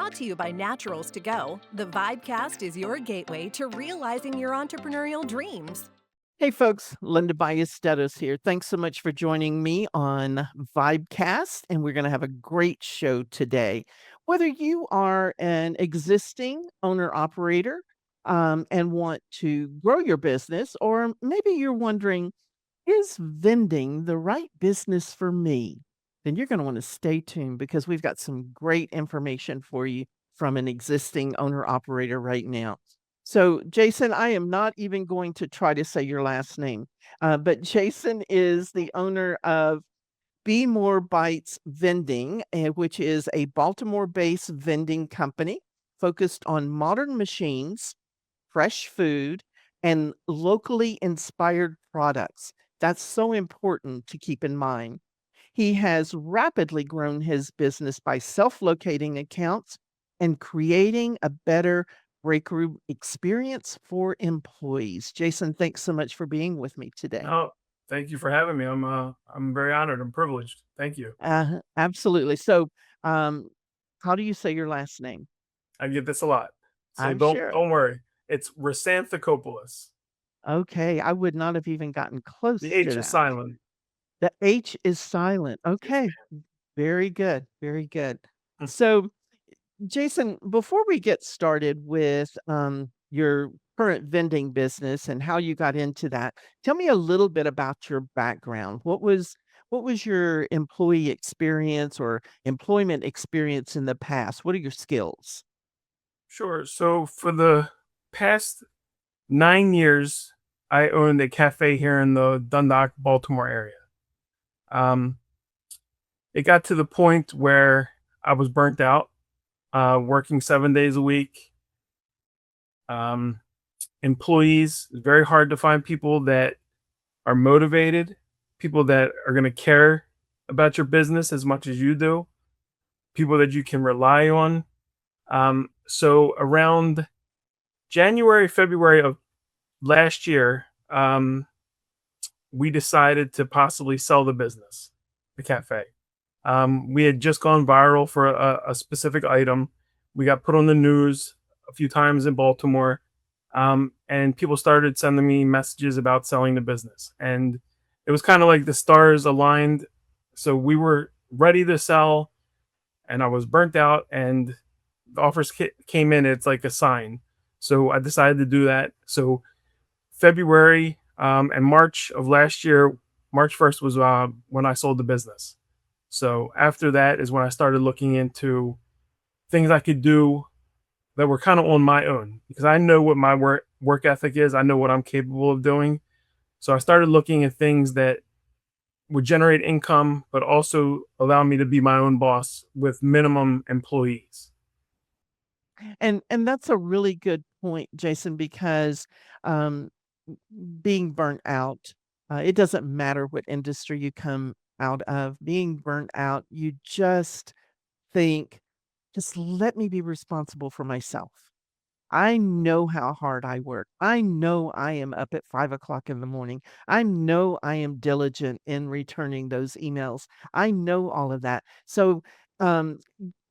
Brought to you by Naturals To Go, the Vibecast is your gateway to realizing your entrepreneurial dreams. Hey folks, Linda Ballesteros here. Thanks so much for joining me on Vibecast, and we're going to have a great show today. Whether you are an existing owner operator and want to grow your business, or maybe you're wondering, is vending the right business for me? Then you're going to want to stay tuned because we've got some great information for you from an existing owner operator right now. So, Jason, I am not even going to try to say your last name, but Jason is the owner of Be More Bites Vending, which is a Baltimore-based vending company focused on modern machines, fresh food, and locally inspired products. That's so important to keep in mind. He has rapidly grown his business by self-locating accounts and creating a better break room experience for employees. Jason, thanks so much for being with me today. Oh, thank you for having me. I'm very honored and privileged. Thank you. Absolutely. So, um, how do you say your last name? I get this a lot. So I'm don't sure. don't worry. It's Hrisanthacopoulos. Okay, I would not have even gotten The close to H is that. silent. The H is silent. Yes, Okay, very good. Very good. ma'am. So, Jason, before we get started with your current vending business and how you got into that, tell me a little bit about your background. What was your employee experience or employment experience in the past? What are your skills? Sure. So for the past 9 years, I owned a cafe here in the Dundalk, Baltimore area. Um, it got to the point where I was burnt out, working 7 days a week. Um, Employees, it's very hard to find people that are motivated, people that are going to care about your business as much as you do, people that you can rely on. So around January, February of last year, we decided to possibly sell the business, the cafe. We had just gone viral for a specific item. We got put on the news a few times in Baltimore, and people started sending me messages about selling the business. And it was kind of like the stars aligned. So we were ready to sell, and I was burnt out, and the offers came in. It's like a sign. So I decided to do that. So February and March of last year, March 1st was when I sold the business. So after that is when I started looking into things I could do that were kind of on my own, because I know what my work ethic is. I know what I'm capable of doing. So I started looking at things that would generate income, but also allow me to be my own boss with minimum employees. And that's a really good point, Jason, because um, being burnt out, it doesn't matter what industry you come out of. Being burnt out, you just think, just let me be responsible for myself. I know how hard I work. I know I am up at 5 o'clock in the morning. I know I am diligent in returning those emails. I know all of that. So, um,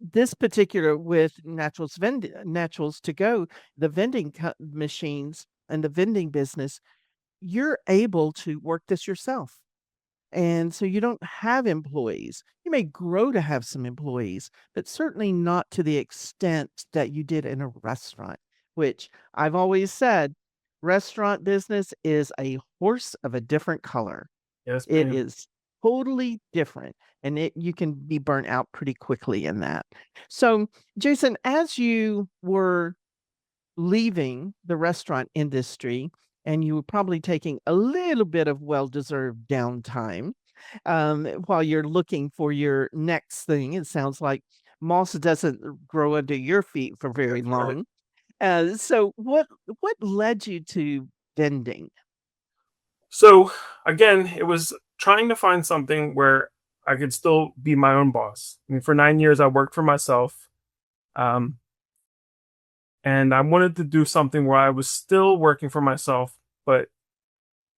this particular with Naturals to Go, the vending machines and the vending business, you're able to work this yourself. And so you don't have employees. You may grow to have some employees, but certainly not to the extent that you did in a restaurant, which I've always said restaurant business is a horse of a different color. Yes, It ma'am. is totally different, and you can be burnt out pretty quickly in that. So, Jason, as you were leaving the restaurant industry and you were probably taking a little bit of well-deserved downtime while you're looking for your next thing. It sounds like moss doesn't grow under your feet for very That's right. long. So what led you to vending? So again, it was trying to find something where I could still be my own boss. I mean, for 9 years, I worked for myself. Um, and I wanted to do something where I was still working for myself, but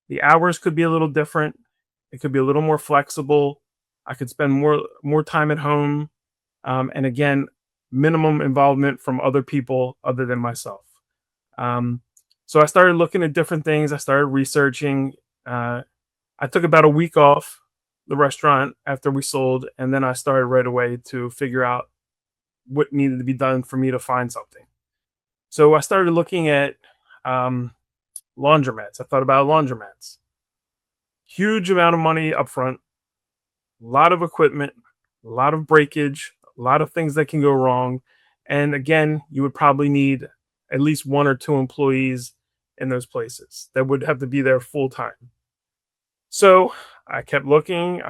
the hours could be a little different. It could be a little more flexible. I could spend more time at home. And again, minimum involvement from other people other than myself. Um, so I started looking at different things. I started researching. Uh, I took about a week off the restaurant after we sold, and then I started right away to figure out what needed to be done for me to find something. So I started looking at um, laundromats. I thought about laundromats. Huge amount of money upfront, a lot of equipment, a lot of breakage, a lot of things that can go wrong. And again, you would probably need at least one or two employees in those places that would have to be there full time. So I kept looking.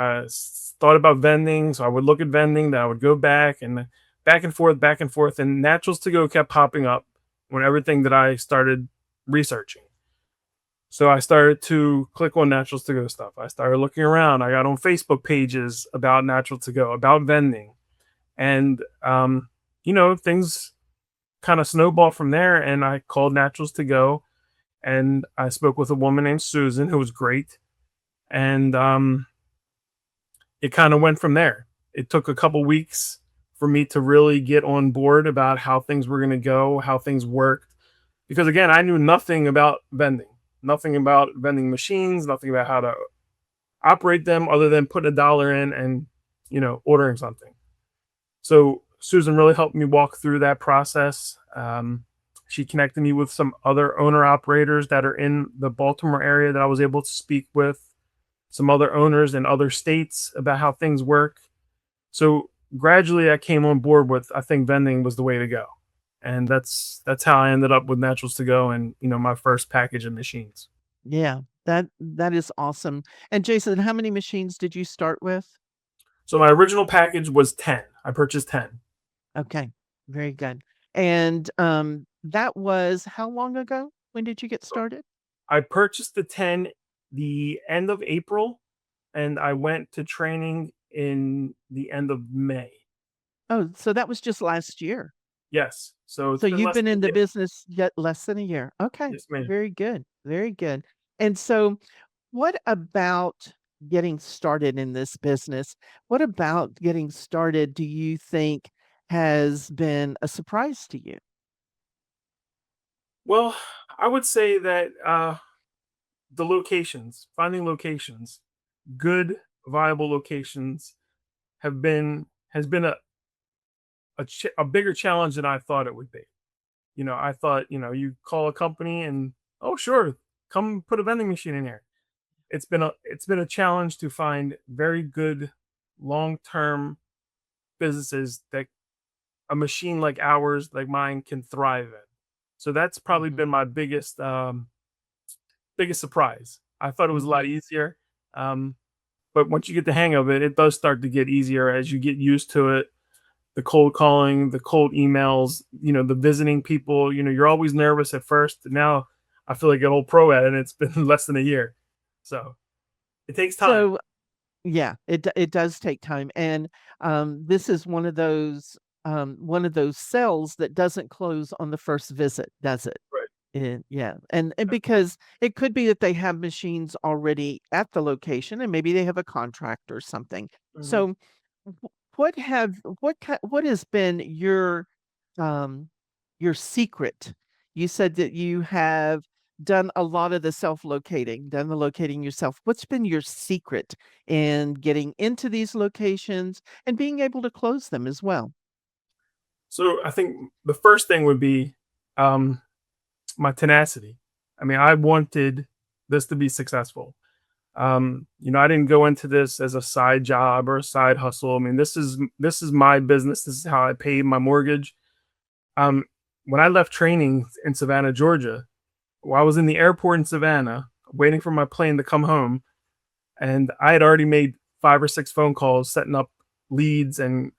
Thought about vending. So I would look at vending, then I would go back and back and forth. And Naturals to Go kept popping up when everything that I started researching. So I started to click on Naturals to Go stuff. I started looking around. I got on Facebook pages about Natural to Go, about vending. And, things kind of snowballed from there. And I called Naturals to Go and I spoke with a woman named Susan, who was great. And it kind of went from there. It took a couple weeks for me to really get on board about how things were going to go, how things worked. Because again, I knew nothing about vending, nothing about vending machines, nothing about how to operate them other than putting $1 in and, ordering something. So Susan really helped me walk through that process. She connected me with some other owner operators that are in the Baltimore area that I was able to speak with, some other owners in other states about how things work. So gradually I came on board with, I think vending was the way to go. And that's how I ended up with Naturals to Go and, my first package of machines. Yeah, that is awesome. And Jason, how many machines did you start with? So my original package was 10. I purchased 10. Okay, very good. And that was how long ago? When did you get started? I purchased the 10 the end of April and I went to training in the end of May. Oh, so that was just last year. Yes. So it's So been you've less been than in a the year. business yet less than a year. Okay, Yes, ma'am. very good. Very good. And so what about getting started in this business? What about getting started do you think has been a surprise to you? Well, I would say that the locations, finding locations, good, viable locations, has been a bigger challenge than I thought it would be. I thought you call a company and oh sure, come put a vending machine in here. It's been a challenge to find very good long term businesses that a machine like ours, like mine, can thrive in. So that's probably Mhm, been my biggest surprise. I thought it was a lot mhm. easier. Um, but once you get the hang of it, it does start to get easier as you get used to it. The cold calling, the cold emails, the visiting people, you're always nervous at first. Now I feel like an old pro at it and it's been less than a year. So it takes time. So yeah, it does take time, and, this is one of those cells that doesn't close on the first visit, does it? Right. Yeah, and because it could be that they have machines already at the location, and maybe they have a contract or something. Mhm. So, what has been um, your secret? You said that you have done a lot of the self-locating, done the locating yourself. What's been your secret in getting into these locations and being able to close them as well? So I think the first thing would be um, my tenacity. I mean, I wanted this to be successful. I didn't go into this as a side job or a side hustle. I mean, this is my business. This is how I paid my mortgage. Um, when I left training in Savannah, Georgia, while I was in the airport in Savannah, waiting for my plane to come home, and I had already made 5 or 6 phone calls, setting up leads and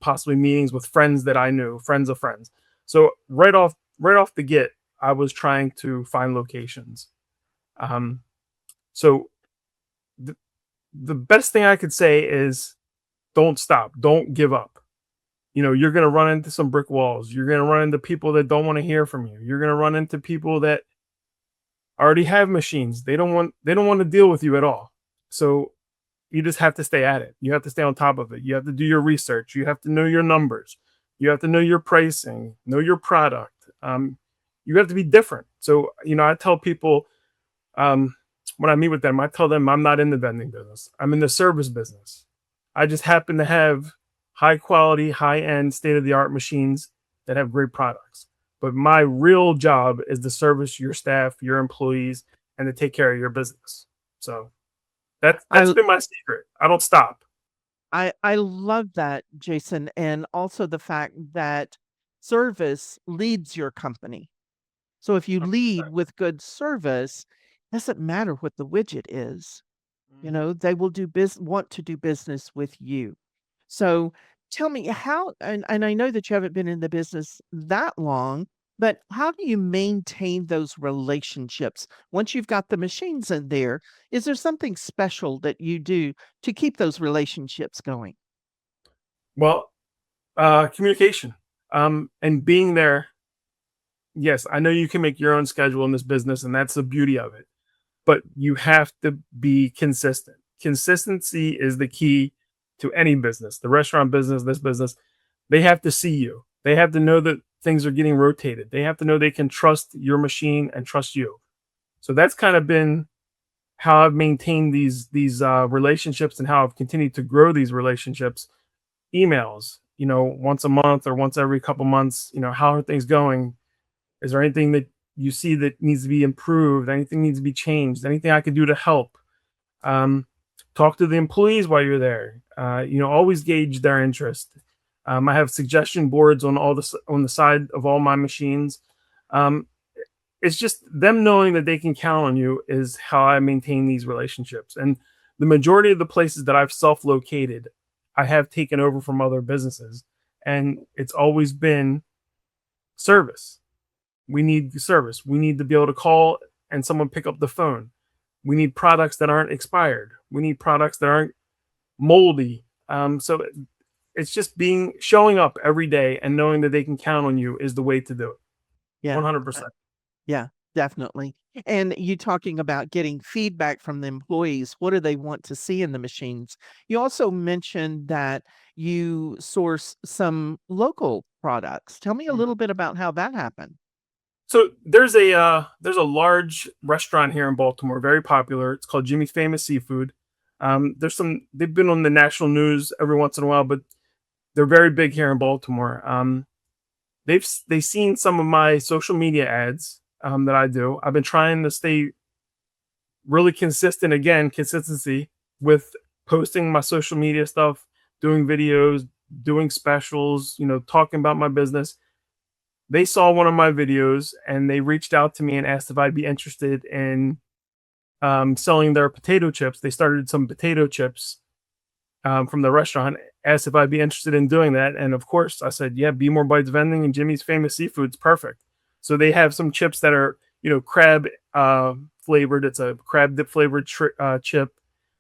possibly meetings with friends that I knew, friends of friends. So right off the get, I was trying to find locations. Um, so the, the best thing I could say is don't stop, don't give up. You're going to run into some brick walls. You're going to run into people that don't want to hear from you. You're going to run into people that already have machines. They don't want to deal with you at all. So you just have to stay at it. You have to stay on top of it. You have to do your research. You have to know your numbers. You have to know your pricing, know your product. You have to be different. So, I tell people, um, when I meet with them, I tell them I'm not in the vending business. I'm in the service business. I just happen to have high quality, high end, state of the art machines that have great products. But my real job is to service your staff, your employees, and to take care of your business. So that's I been my secret. I don't stop. I love that, Jason, and also the fact that service leads your company. So if you lead 100%. with good service, doesn't matter what the widget is. Mhm. They will want to do business with you. So tell me how, and I know that you haven't been in the business that long, but how do you maintain those relationships once you've got the machines in there? Is there something special that you do to keep those relationships going? Well, communication, and being there. Yes, I know you can make your own schedule in this business, and that's the beauty of it. But you have to be consistent. Consistency is the key to any business, the restaurant business, this business. They have to see you. They have to know that things are getting rotated. They have to know they can trust your machine and trust you. So that's kind of been how I've maintained these relationships and how I've continued to grow these relationships. Emails, once a month or once every couple months. How are things going? Is there anything that you see that needs to be improved? Anything needs to be changed? Anything I can do to help? Um, Talk to the employees while you're there. Always gauge their interest. I have suggestion boards on the side of all my machines. Um, it's just them knowing that they can count on you is how I maintain these relationships. And the majority of the places that I've self-located, I have taken over from other businesses, and it's always been service. We need service. We need to be able to call and someone pick up the phone. We need products that aren't expired. We need products that aren't moldy. So it's just showing up every day and knowing that they can count on you is the way to do it. Yeah. 100%. Yeah, definitely. And you talking about getting feedback from the employees, what do they want to see in the machines? You also mentioned that you source some local products. Tell me a little bit about how that happened. So there's a large restaurant here in Baltimore, very popular. It's called Jimmy's Famous Seafood. They've been on the national news every once in a while, but they're very big here in Baltimore. They've seen some of my social media ads that I do. I've been trying to stay really consistent, again, consistency with posting my social media stuff, doing videos, doing specials, talking about my business. They saw one of my videos and they reached out to me and asked if I'd be interested in selling their potato chips. They started some potato chips from the restaurant, asked if I'd be interested in doing that. And of course, I said, yeah, Be More Bites Vending and Jimmy's Famous Seafood's perfect. So they have some chips that are, crab flavored. It's a crab dip flavored chip,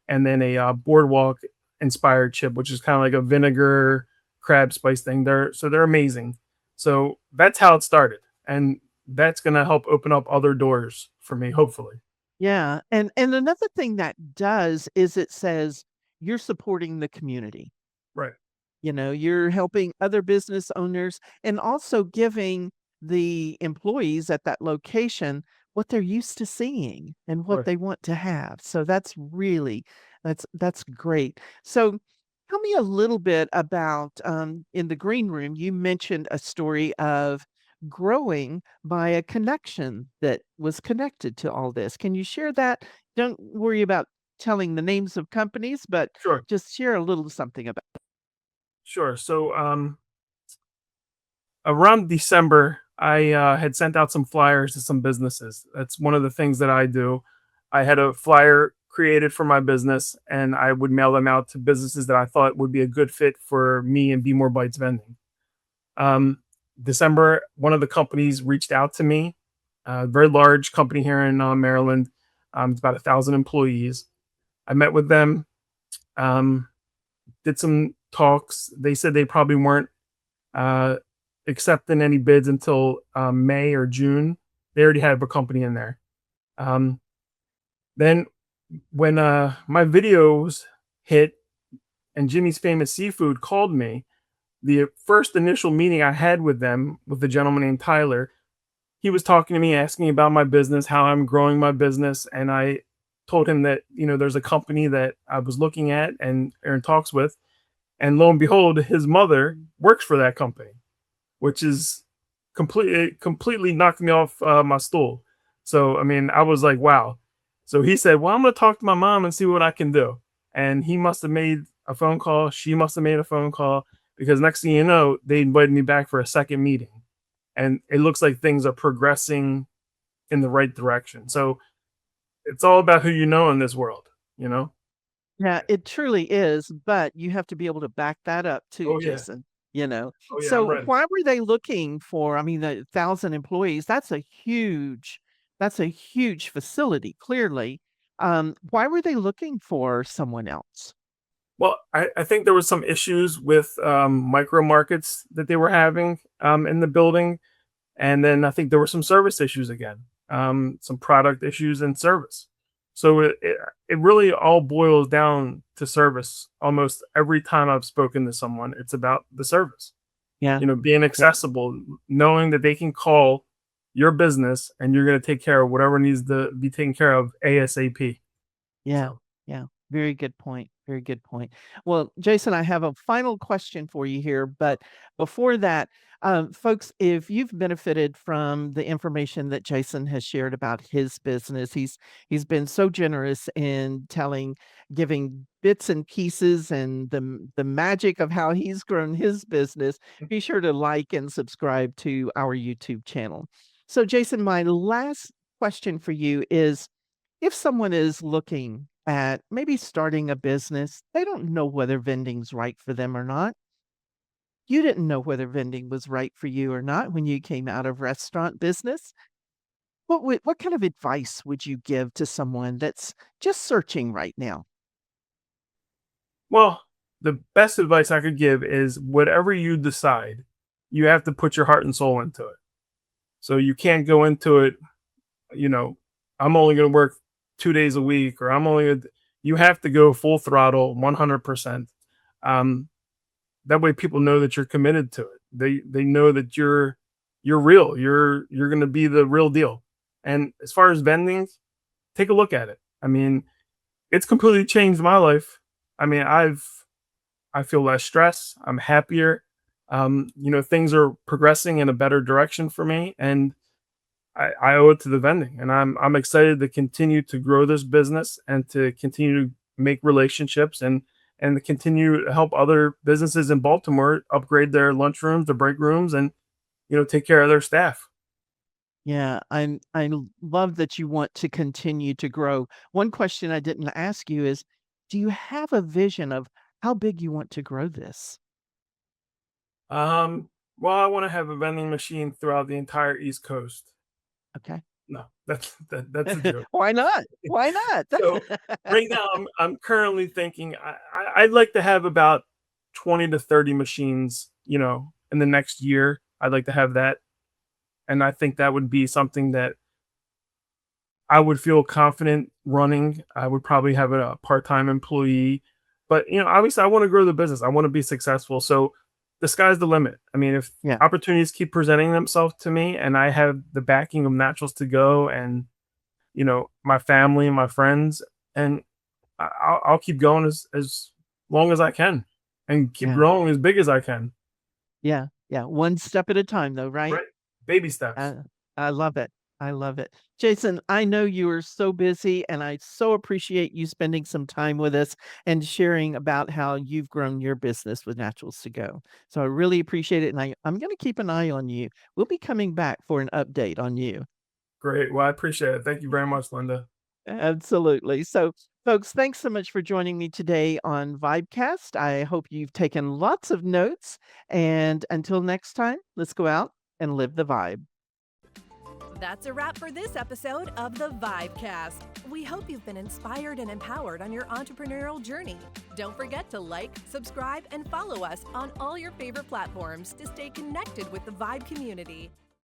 and then a boardwalk inspired chip, which is kind of like a vinegar crab spice thing. They're amazing. So that's how it started. And that's going to help open up other doors for me, hopefully. Yeah. And another thing that does is it says you're supporting the community. Right. You're helping other business owners and also giving the employees at that location what they're used to seeing and what Right. they want to have. So that's great. So tell me a little bit about in the green room, you mentioned a story of growing by a connection that was connected to all this. Can you share that? Don't worry about telling the names of companies, but Sure. just share a little something about. Sure. So around December, I had sent out some flyers to some businesses. That's one of the things that I do. I had a flyer created for my business, and I would mail them out to businesses that I thought would be a good fit for me and Be More Bites Vending. Um, December, one of the companies reached out to me, a very large company here in Maryland. It's about 1,000 employees. I met with them, um, did some talks. They said they probably weren't uh, accepting any bids until May or June. They already had a company in there. Um, then when my videos hit and Jimmy's Famous Seafood called me, the first initial meeting I had with them, with the gentleman named Tyler, he was talking to me, asking about my business, how I'm growing my business, and I told him that there's a company that I was looking at and are in talks with, and lo and behold, his mother works for that company, which is completely knocked me off my stool. So I mean, I was like, wow. So he said, well, I'm going to talk to my mom and see what I can do. And he must have made a phone call. She must have made a phone call, because next thing you know, they invited me back for a second meeting. And it looks like things are progressing in the right direction. So it's all about who you know in this world, you know? Yeah, it truly is, but you have to be able to back that up too, Oh yeah. Jason, you know? Oh yeah, I'm So ready. why were they looking for, I mean, the 1,000 employees, that's a huge facility, clearly. Why were they looking for someone else? Well, I think there was some issues with micro markets that they were having in the building. And then I think there were some service issues again, some product issues and service. So it really all boils down to service. Almost every time I've spoken to someone, it's about the service. Yeah, Being yeah, accessible, knowing that they can call your business and you're going to take care of whatever needs to be taken care of ASAP. yeah, So, yeah. Very good point. Very good point. Well, Jason, I have a final question for you here, but before that, folks, if you've benefited from the information that Jason has shared about his business, he's been so generous in giving bits and pieces and the magic of how he's grown his business. Be sure to like and subscribe to our YouTube channel. So, Jason, my last question for you is, if someone is looking at maybe starting a business, they don't know whether vending's right for them or not. You didn't know whether vending was right for you or not when you came out of restaurant business. What kind of advice would you give to someone that's just searching right now? well, the best advice I could give is whatever you decide, you have to put your heart and soul into it. So you can't go into it, you know, I'm only going to work 2 days a week, or you have to go full throttle, 100%. Um, that way people know that you're committed to it. They know that you're real. You're going to be the real deal. And as far as vending, take a look at it. I mean, it's completely changed my life. I mean, I feel less stress. I'm happier. Things are progressing in a better direction for me, and I owe it to the vending. And I'm excited to continue to grow this business and to continue to make relationships and to continue to help other businesses in Baltimore upgrade their lunchrooms, their break rooms, and take care of their staff. Yeah, love that you want to continue to grow. One question I didn't ask you is, do you have a vision of how big you want to grow this? Well, I want to have a vending machine throughout the entire East Coast. Okay. No, that's a joke. Why not? Why not? So right now, I'm currently thinking I'd like to have about 20 to 30 machines. In the next year, I'd like to have that, and I think that would be something that I would feel confident running. I would probably have a part-time employee, but obviously, I want to grow the business. I want to be successful. So the sky's the limit. I mean, if Yeah. opportunities keep presenting themselves to me, and I have the backing of Naturals to Go, and my family and my friends, and I'll keep going as long as I can, and keep Yeah. growing as big as I can. Yeah. Yeah. One step at a time though, right? Right, baby steps. Uh, I love it. I love it. Jason, I know you are so busy and I so appreciate you spending some time with us and sharing about how you've grown your business with Naturals to Go. So I really appreciate it. And I'm going to keep an eye on you. We'll be coming back for an update on you. Great. Well, I appreciate it. Thank you very much, Linda. Absolutely. So, folks, thanks so much for joining me today on Vibecast. I hope you've taken lots of notes. And until next time, let's go out and live the vibe. That's a wrap for this episode of the Vibecast. We hope you've been inspired and empowered on your entrepreneurial journey. Don't forget to like, subscribe, and follow us on all your favorite platforms to stay connected with the Vibe community.